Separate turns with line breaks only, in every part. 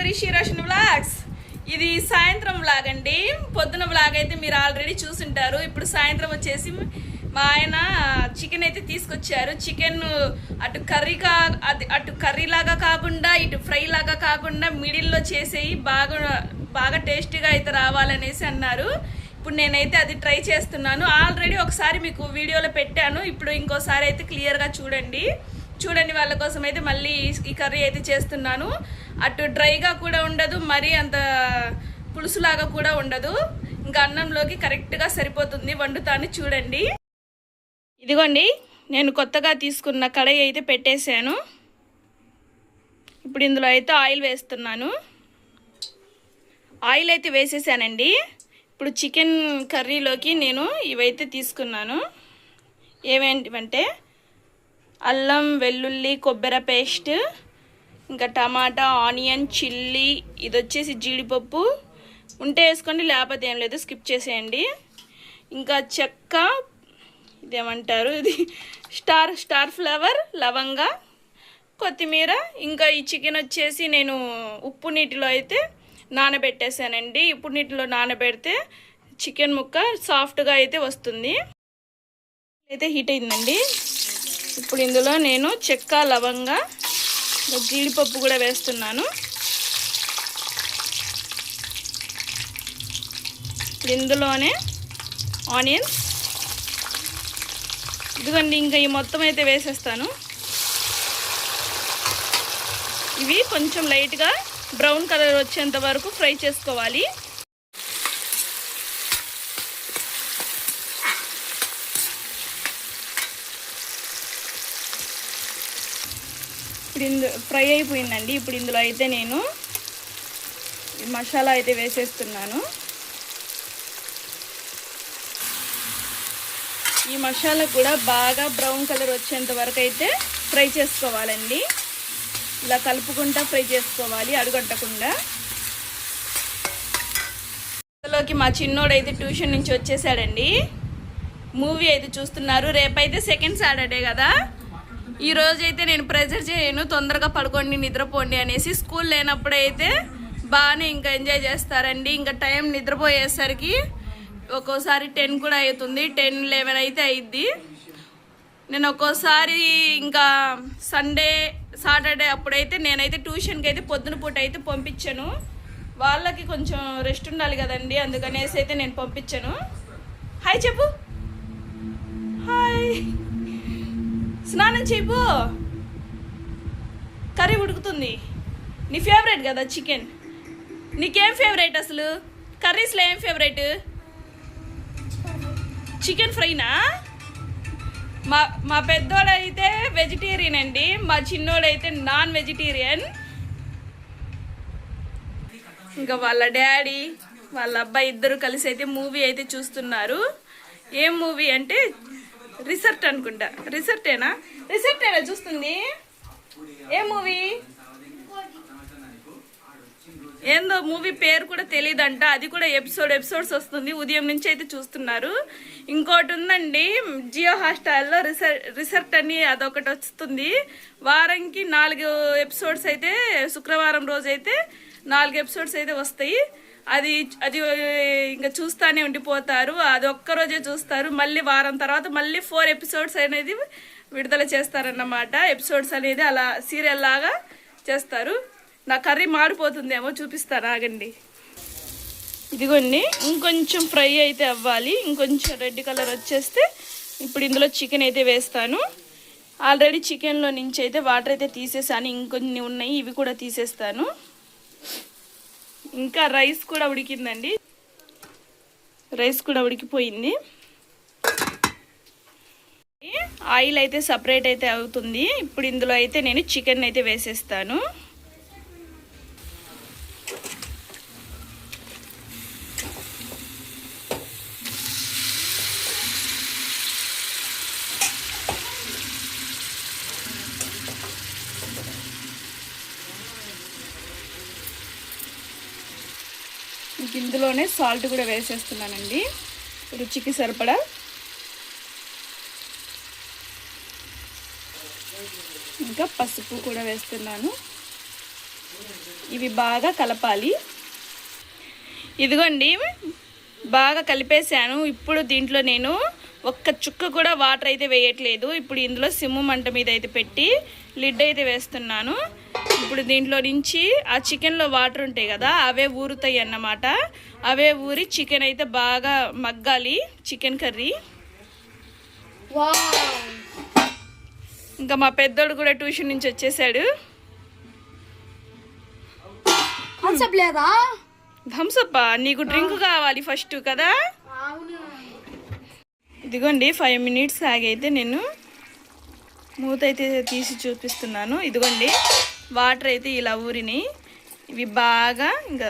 Rishi Roshan vlogs. ఇది సాయంత్రం vlog అండి. పొద్దున వ్లాగ్ అయితే మీరు ఆల్రెడీ చూసుంటారు. ఇప్పుడు సాయంత్రం వచ్చేసి మా ఆయన చికెన్ అయితే తీసుకొచ్చారు. చికెన్ అటు కర్రీ లాగా కాకుండా ఇటు ఫ్రై లాగా కాకుండా మిడిల్లో చేసేయి బాగా టేస్టీగా అయితే రావాలనేసి అన్నారు. ఇప్పుడు నేనైతే అది ట్రై చేస్తున్నాను. ఆల్రెడీ ఒకసారి మీకు వీడియోలో పెట్టాను. ఇప్పుడు ఇంకోసారి అయితే క్లియర్గా చూడండి వాళ్ళ కోసం అయితే మళ్ళీ ఈ కర్రీ అయితే చేస్తున్నాను. అటు డ్రైగా కూడా ఉండదు, మరీ అంత పులుసులాగా కూడా ఉండదు. ఇంకా అన్నంలోకి కరెక్ట్గా సరిపోతుంది. వండుతాను చూడండి. ఇదిగోండి, నేను కొత్తగా తీసుకున్న కడాయి అయితే పెట్టేశాను. ఇప్పుడు ఇందులో అయితే ఆయిల్ వేస్తున్నాను. ఆయిల్ అయితే వేసేసానండి. ఇప్పుడు చికెన్ కర్రీలోకి నేను ఇవైతే తీసుకున్నాను. ఏమేంటివంటే అల్లం, వెల్లుల్లి, కొబ్బరి పేస్ట్, ఇంకా టమాటా, ఆనియన్, చిల్లీ, ఇది వచ్చేసి జీడిపప్పు ఉంటే వేసుకోండి, లేకపోతే ఏం లేదు, స్కిప్ చేసేయండి. ఇంకా చెక్క, ఇదేమంటారు, ఇది స్టార్ ఫ్లవర్, లవంగా, కొత్తిమీర. ఇంకా ఈ చికెన్ వచ్చేసి నేను ఉప్పు నీటిలో అయితే నానబెట్టేసానండి. ఉప్పు నీటిలో నానబెడితే చికెన్ ముక్క సాఫ్ట్గా అయితే వస్తుంది. అయితే హీట్ అయిందండి. ఇప్పుడు ఇందులో నేను చెక్క, లవంగా, జీడిపప్పు కూడా వేస్తున్నాను. ఇప్పుడు ఇందులోనే ఆనియన్స్, ఇదిగోండి, ఇంకా ఈ మొత్తం అయితే వేసేస్తాను. ఇవి కొంచెం లైట్గా బ్రౌన్ కలర్ వచ్చేంత వరకు ఫ్రై చేసుకోవాలి. ఇప్పుడు ఫ్రై అయిపోయిందండి. ఇప్పుడు ఇందులో అయితే నేను మసాలా అయితే వేసేస్తున్నాను. ఈ మసాలా కూడా బాగా బ్రౌన్ కలర్ వచ్చేంత వరకు అయితే ఫ్రై చేసుకోవాలండి. ఇలా కలుపుకుంటా ఫ్రై చేసుకోవాలి, అడుగట్టకుండా. ఇందులోకి మా చిన్నోడు అయితే ట్యూషన్ నుంచి వచ్చేసాడండి. మూవీ అయితే చూస్తున్నారు. రేపైతే సెకండ్ సాటర్డే కదా. ఈ రోజు అయితే నేను ప్రెజర్ చేయను, తొందరగా పడుకోండి, నిద్రపోండి అనేసి. స్కూల్ లేనప్పుడైతే బాగానే ఇంకా ఎంజాయ్ చేస్తారండి. ఇంకా టైం నిద్రపోయేసరికి ఒక్కోసారి 10 కూడా అవుతుంది, 10, 11 అయితే అయ్యిద్ది. నేను ఒక్కోసారి ఇంకా సండే, సాటర్డే అప్పుడైతే నేనైతే ట్యూషన్కి అయితే పొద్దున పూట అయితే పంపించాను. వాళ్ళకి కొంచెం రెస్ట్ ఉండాలి కదండి, అందుకనేసి అయితే నేను పంపించాను. హాయ్ చెప్పు. హాయ్. స్నానం చేయబో, కర్రీ ఉడుకుతుంది. నీ ఫేవరెట్ కదా చికెన్. నీకేం ఫేవరెట్ అసలు కర్రీస్లో? ఏం ఫేవరెట్? చికెన్ ఫ్రైనా? మా పెద్దోడైతే వెజిటేరియన్ అండి, మా చిన్నోడైతే నాన్ వెజిటేరియన్. ఇంకా వాళ్ళ డాడీ, వాళ్ళ అబ్బాయి ఇద్దరు కలిసి అయితే మూవీ అయితే చూస్తున్నారు. ఏం మూవీ అంటే రిసర్ట్ అనుకుంటా. రిసర్టేనా చూస్తుంది? ఏ మూవీ? ఏందో మూవీ పేరు కూడా తెలియదంట. అది కూడా ఎపిసోడ్స్ వస్తుంది. ఉదయం నుంచి అయితే చూస్తున్నారు. ఇంకోటి ఉందండి, జియో హాట్‌స్టార్లో రిసర్ట్ అని అదొకటి వస్తుంది. వారానికి 4 ఎపిసోడ్స్ అయితే, శుక్రవారం రోజు అయితే 4 ఎపిసోడ్స్ అయితే వస్తాయి. అది ఇంకా చూస్తానే ఉండిపోతారు. అది ఒక్కరోజే చూస్తారు. మళ్ళీ వారం తర్వాత మళ్ళీ 4 ఎపిసోడ్స్ అనేది విడుదల చేస్తారన్నమాట. ఎపిసోడ్స్ అనేది అలా సీరియల్ లాగా చేస్తారు. నా కర్రీ మాడిపోతుందేమో, చూపిస్తాను ఆగండి. ఇదిగోండి, ఇంకొంచెం ఫ్రై అయితే అవ్వాలి. ఇంకొంచెం రెడ్ కలర్ వచ్చేస్తే ఇప్పుడు ఇందులో చికెన్ అయితే వేస్తాను. ఆల్రెడీ చికెన్లో నుంచి అయితే వాటర్ అయితే తీసేసాను. ఇంకొన్ని ఉన్నాయి, ఇవి కూడా తీసేస్తాను. ఇంకా రైస్ కూడా ఉడికిందండి. రైస్ కూడా ఉడికిపోయింది. ఆయిల్ అయితే సపరేట్ అయితే అవుతుంది. ఇప్పుడు ఇందులో అయితే నేను చికెన్ అయితే వేసేస్తాను. ఇందులోనే సాల్ట్ కూడా వేసేస్తున్నానండి, రుచికి సరిపడా. ఇంకా పసుపు కూడా వేస్తున్నాను. ఇవి బాగా కలపాలి. ఇదిగోండి బాగా కలిపేసాను. ఇప్పుడు దీంట్లో నేను ఒక్క చుక్క కూడా వాటర్ అయితే వేయట్లేదు. ఇప్పుడు ఇందులో సిమ్ము మంట మీద అయితే పెట్టి లిడ్ అయితే వేస్తున్నాను. ఇప్పుడు దీంట్లో నుంచి ఆ చికెన్లో వాటర్ ఉంటాయి కదా, అవే ఊరుతాయి అన్నమాట. అవే ఊరి చికెన్ అయితే బాగా మగ్గాలి, చికెన్ కర్రీ. ఇంకా మా పెద్దోడు కూడా ట్యూషన్ నుంచి వచ్చేసాడు. థమ్సప్ నీకు డ్రింక్ కావాలి ఫస్ట్ కదా. ఇదిగోండి 5 మినిట్స్ ఆగైతే నేను మూత అయితే తీసి చూపిస్తున్నాను. ఇదిగోండి వాటర్ అయితే ఇలా ఊరిని ఇవి బాగా ఇంకా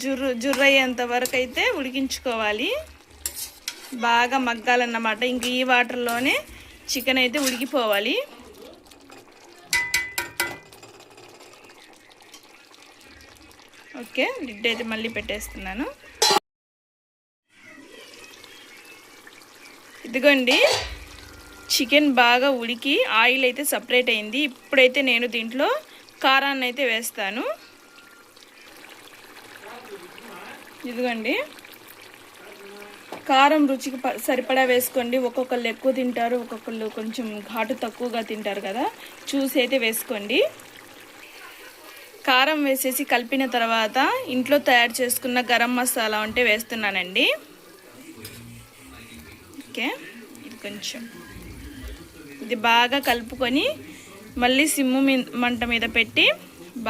జుర్రు అయ్యేంత వరకు అయితే ఉడికించుకోవాలి. బాగా మగ్గాలన్నమాట. ఇంక ఈ వాటర్లోనే చికెన్ అయితే ఉడికిపోవాలి. ఓకే, లిడ్ అయితే మళ్ళీ పెట్టేస్తున్నాను. ఇదిగోండి చికెన్ బాగా ఉడికి ఆయిల్ అయితే సపరేట్ అయింది. ఇప్పుడైతే నేను దీంట్లో కారాన్ని అయితే వేస్తాను. ఇదిగోండి కారం రుచికి సరిపడా వేసుకోండి. ఒక్కొక్కళ్ళు ఎక్కువ తింటారు, ఒక్కొక్కళ్ళు కొంచెం ఘాటు తక్కువగా తింటారు కదా, చూసి అయితే వేసుకోండి. కారం వేసేసి కలిపిన తర్వాత ఇంట్లో తయారు చేసుకున్న గరం మసాలా ఉంటే వేస్తున్నానండి. ఓకే, ఇది కొంచెం ఇది బాగా కలుపుకొని మళ్ళీ సిమ్ము మంట మీద పెట్టి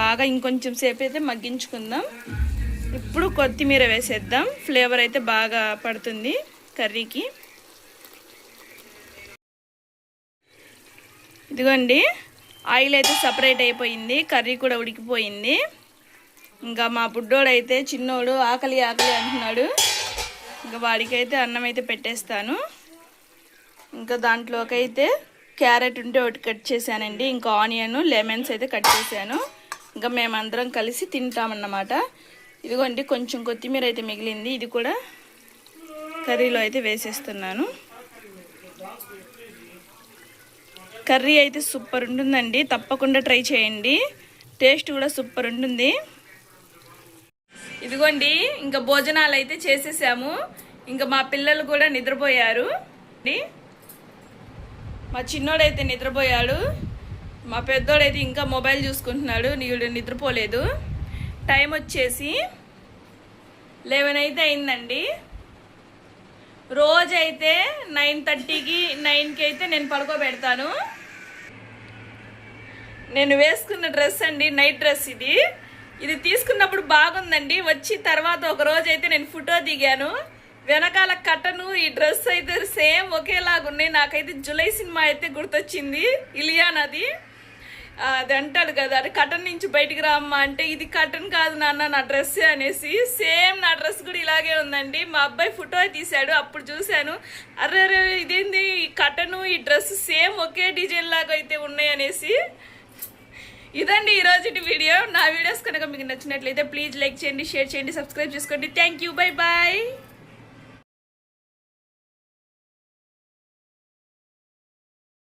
బాగా ఇంకొంచెం సేపు అయితే మగ్గించుకుందాం. ఇప్పుడు కొత్తిమీర వేసేద్దాం, ఫ్లేవర్ అయితే బాగా పడుతుంది కర్రీకి. ఇదిగోండి ఆయిల్ అయితే సపరేట్ అయిపోయింది, కర్రీ కూడా ఉడికిపోయింది. ఇంకా మా బుడ్డోడైతే చిన్నోడు ఆకలి ఆకలి అంటున్నాడు. ఇంకా వాడికైతే అన్నం అయితే పెట్టేస్తాను. ఇంకా దాంట్లోకి అయితే క్యారెట్ ఉంటే ఒకటి కట్ చేశానండి, ఇంకా ఆనియన్ లెమన్స్ అయితే కట్ చేశాను. ఇంకా మేమందరం కలిసి తింటామన్నమాట. ఇదిగోండి కొంచెం కొత్తిమీర అయితే మిగిలింది, ఇది కూడా కర్రీలో అయితే వేసేస్తున్నాను. కర్రీ అయితే సూపర్ ఉంటుందండి, తప్పకుండా ట్రై చేయండి. టేస్ట్ కూడా సూపర్ ఉంటుంది. ఇదిగోండి ఇంకా భోజనాలు అయితే చేసేసాము. ఇంకా మా పిల్లలు కూడా నిద్రపోయారు. మా చిన్నోడైతే నిద్రపోయాడు, మా పెద్దోడైతే ఇంకా మొబైల్ చూసుకుంటున్నాడు, నీడు నిద్రపోలేదు. టైం వచ్చేసి 11 అయితే అయిందండి. రోజైతే 9:30కి 9కి అయితే నేను పడుకోబెడతాను. నేను వేసుకున్న డ్రెస్ అండి, నైట్ డ్రెస్ ఇది తీసుకున్నప్పుడు బాగుందండి. వచ్చి తర్వాత ఒక రోజు అయితే నేను ఫోటో దిగాను, వెనకాల కట్టను ఈ డ్రెస్ అయితే సేమ్ ఒకేలాగా ఉన్నాయి. నాకైతే జులై సినిమా అయితే గుర్తొచ్చింది, ఇలియానాది. అది అంటాడు కదా, అది కటన్ నుంచి బయటికి రామ్మా అంటే, ఇది కటన్ కాదు నాన్న నా డ్రెస్సే అనేసి. సేమ్ నా డ్రెస్ కూడా ఇలాగే ఉందండి. మా అబ్బాయి ఫోటో తీశాడు, అప్పుడు చూశాను, అరే ఇదేంది ఈ కటను ఈ డ్రెస్ సేమ్ ఒకే డిజైన్ లాగా అయితే ఉన్నాయి అనేసి. ఇదండి ఈరోజు వీడియో. నా వీడియోస్ కనుక మీకు నచ్చినట్లయితే ప్లీజ్ లైక్ చేయండి, షేర్ చేయండి, సబ్స్క్రైబ్ చేసుకోండి. Thank you, bye bye.